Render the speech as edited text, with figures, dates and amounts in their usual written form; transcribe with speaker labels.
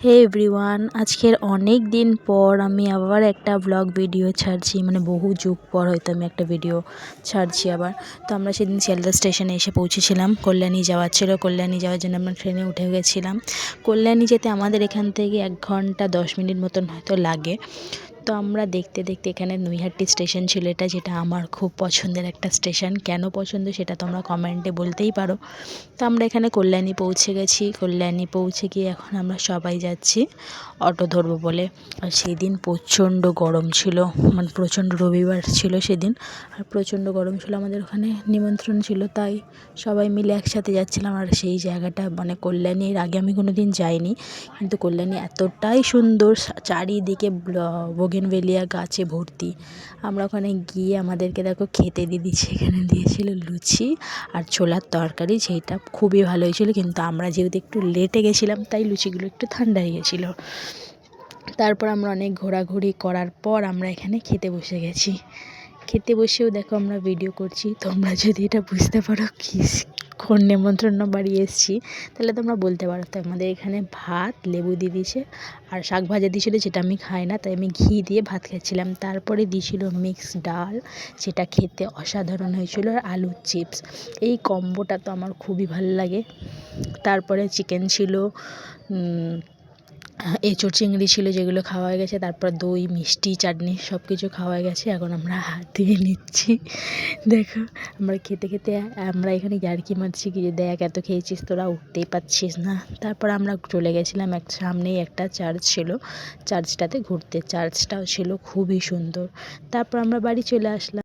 Speaker 1: হে everyone, আজকের অনেক দিন পর আমি আবার একটা ব্লগ ভিডিও ছাড়ছি। বহু যুগ পর হয়তো আমি একটা ভিডিও ছাড়ছি আবার। তো আমরা সেদিন শিয়ালদা স্টেশনে এসে পৌঁছেছিলাম। কল্যাণী যাওয়ার ছিল, কল্যাণী যাওয়ার জন্য আমরা ট্রেনে উঠে গেছিলাম। কল্যাণী যেতে আমাদের এখান থেকে 1 ঘন্টা 10 মিনিট মতন হয়তো লাগে। তো আমরা দেখতে দেখতে এখানে নৈহাটি স্টেশন ছিল, যেটা আমার খুব পছন্দের একটা স্টেশন। কেন পছন্দ সেটা তোমরা কমেন্টে বলতেই পারো। তো আমরা এখানে কল্যাণী পৌঁছে গেছি। কল্যাণী পৌঁছে গিয়ে এখন আমরা সবাই যাচ্ছি অটো ধরবো বলে। আর সেদিন প্রচণ্ড গরম ছিল, প্রচণ্ড রবিবার ছিল সেদিন, আর প্রচণ্ড গরম ছিল। আমাদের ওখানে নিমন্ত্রণ ছিল, তাই সবাই মিলে একসাথে যাচ্ছিলাম। আর সেই জায়গাটা কল্যাণীর আগে আমি কোনো দিন যাইনি, কিন্তু কল্যাণী এতটাই সুন্দর, চারিদিকে বোগেনভেলিয়া গাছে ভর্তি। আমরা ওখানে গিয়ে আমাদেরকে দেখো খেতে দিয়ে দিচ্ছে। এখানে দিয়েছিল লুচি আর ছোলার তরকারি, যেটা খুবই ভালো হয়েছিল। কিন্তু আমরা যেহেতু একটু লেটে গেছিলাম, তাই লুচিগুলো একটু ঠান্ডা হয়ে গেছিলো। তারপর আমরা অনেক ঘোরাঘুরি করার পর আমরা এখানে খেতে বসে গেছি। খেতে বসেও দেখো আমরা ভিডিও করছি। তোমরা যদি এটা বুঝতে পারো কোন নেমন্ত্রণ বাড়ি এসেছি, তাহলে তোমরা বলতে পারো। তো আমাদের এখানে ভাত, লেবু দিয়ে দিয়েছে আর শাক ভাজা দিয়েছিলো, যেটা আমি খাই না, তাই আমি ঘি দিয়ে ভাত খাচ্ছিলাম। তারপরে দিয়েছিল মিক্স ডাল, যেটা খেতে অসাধারণ হয়েছিল, আর আলুর চিপস। এই কম্বোটা তো আমার খুবই ভালো লাগে। তারপরে চিকেন ছিল, এঁচোড় চিংড়ি ছিল, যেগুলো খাওয়া হয়ে গেছে। তারপর দই, মিষ্টি, চাটনি সব কিছু খাওয়া হয়ে গেছে। এখন আমরা হাত দিয়ে নিচ্ছি। দেখো আমরা খেতে খেতে আমরা এখানে ইয়ার্কি মারছি কি, যে দেখ এত খেয়েছিস, তোরা উঠতেই পারছিস না। তারপর আমরা চলে গেছিলাম সামনেই একটা চার্চ ছিল, চার্চটাতে ঘুরতে। চার্চটাও ছিল খুবই সুন্দর। তারপর আমরা বাড়ি চলে আসলাম।